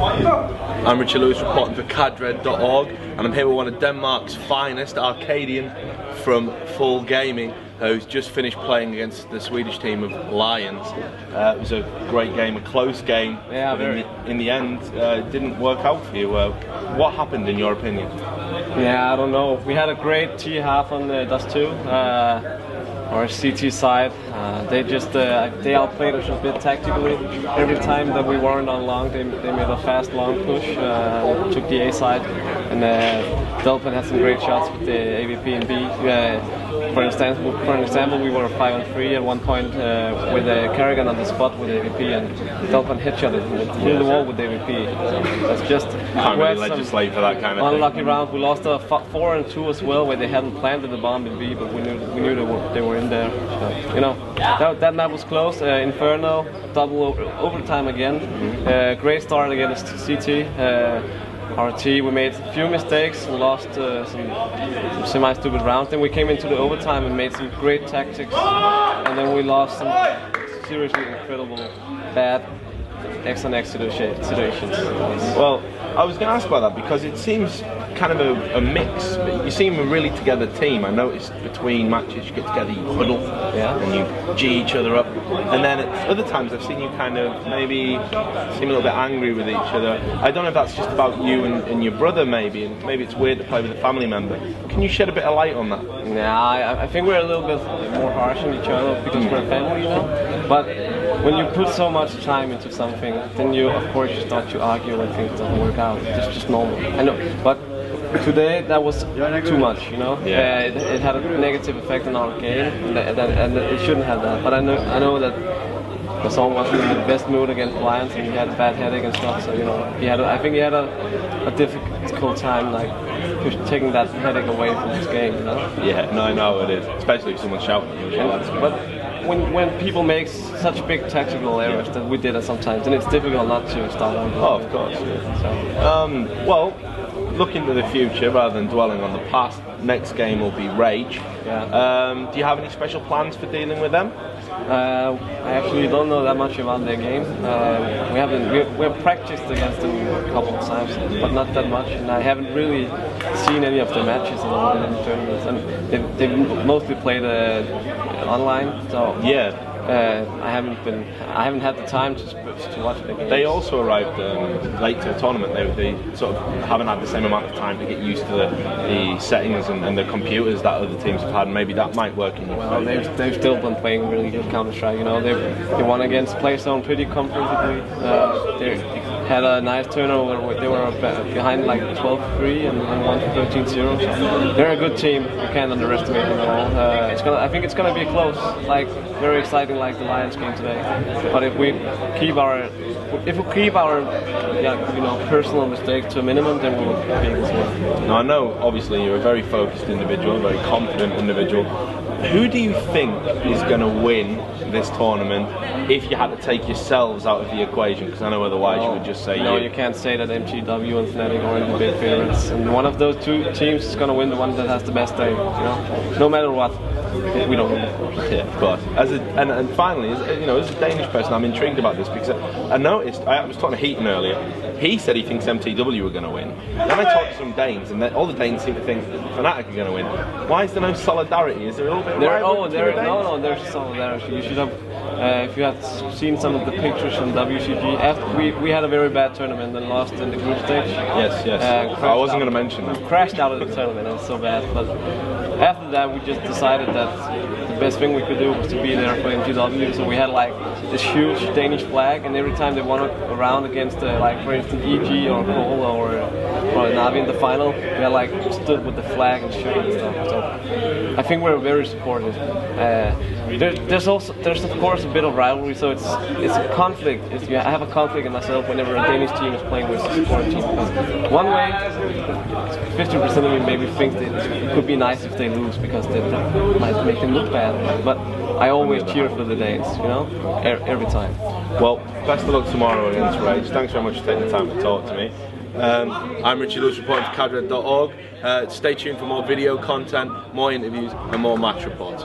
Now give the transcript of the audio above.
I'm Richard Lewis reporting for ArcadioN.org, and I'm here with one of Denmark's finest, ArcadioN from Full Gaming, who's just finished playing against the Swedish team of Lions. It was a great game, a close game. Yeah, in the end, it didn't work out for you. What happened in your opinion? Yeah, I don't know. We had a great T half on the Dust 2. Our CT side, they outplayed us a bit tactically. Every time that we weren't on long, they made a fast long push, took the A side, and Delphin had some great shots with the AVP and B. For example, we were 5-3 at one point with Kerrigan on the spot with AVP, and Delphin headshot it through the wall with AVP. So that's just can't really legislate for that kind of unlucky round. We lost a 4 and 2 as well, where they hadn't planted the bomb in B, but we knew they were in there. So, you know, that map was close. Inferno, double overtime again. Great start against CT. RT, we made a few mistakes and lost some semi-stupid rounds. Then we came into the overtime and made some great tactics, and then we lost some seriously incredible bad X on X situations. Well, I was going to ask about that because it seems kind of a mix. You seem a really together team. I noticed between matches you get together, you huddle, and you G each other up. And then at other times I've seen you kind of maybe seem a little bit angry with each other. I don't know if that's just about you and your brother maybe, and maybe it's weird to play with a family member. Can you shed a bit of light on that? Yeah, I think we're a little bit more harsh on each other because we're a family, you know. But when you put so much time into something, then you, of course, you start to argue when things don't work out. It's just normal. I know, but today that was too much, you know. Yeah. It had a negative effect on our game, and it shouldn't have that. But I know that the song wasn't in the best mood against Lions, and he had a bad headache and stuff. So you know, I think he had a difficult time, like taking that headache away from his game, you know. Yeah, no, I know it is, especially if someone's shouting at you. But when people make such big tactical errors that we did it sometimes, then it's difficult not to start on. Oh, of course. So. Well, looking to the future rather than dwelling on the past, next game will be Rage. Yeah. Do you have any special plans for dealing with them? I actually don't know that much about their game. We have practiced against them a couple of times, but not that much. And I haven't really seen any of the matches at all in the tournaments. And they've mostly played online. So yeah. I haven't had the time to watch the game. They also arrived late to the tournament. They sort of haven't had the same amount of time to get used to the settings and the computers that other teams have had. And maybe that might work in your favor. They've still been playing really good Counter-Strike. You know, they won against PlayZone pretty comfortably. They had a nice turnover. They were behind like 12-3 and won 13-0. So they're a good team. You can't underestimate them at all. I think it's gonna be close. Like very exciting, like the Lions game today. But if we keep our personal mistake to a minimum, then we'll be able to win. Now I know, obviously, you're a very focused individual, a very confident individual. Who do you think is going to win this tournament if you had to take yourselves out of the equation? Because I know otherwise you would just say no, you can't say that MTW and Fnatic are the big favorites. And one of those two teams is going to win, the one that has the best day. You know, no matter what. We don't win, of course. Yeah, of course. And finally, as a Danish person, I'm intrigued about this because I noticed, I was talking to Heaton earlier, he said he thinks MTW are going to win. Then I talked to some Danes, and all the Danes seem to think Fnatic are going to win. Why is there no solidarity? Is there a little bit of rivalry? No, there's solidarity. You should have, if you had seen some of the pictures from WCG, after we had a very bad tournament and lost in the group stage. Yes. I wasn't going to mention that. We crashed out of the tournament, it was so bad. But after that, we just decided that the best thing we could do was to be there for MTW. So we had like this huge Danish flag, and every time they won a round against, like for instance, EG or Cole or Navi in the final, we had like stood with the flag and shirt and stuff. So I think we're very supportive. There's of course a bit of rivalry, so it's a conflict. I have a conflict in myself whenever a Danish team is playing with a foreign team. Because one way, 50% of me maybe thinks that it could be nice if they lose because that might make them look bad. But I always cheer for the Danes, you know, every time. Well, best of luck tomorrow against Rage. Thanks very much for taking the time to talk to me. I'm Richard Lewis reporting for ArcadioN.org. Stay tuned for more video content, more interviews and more match reports.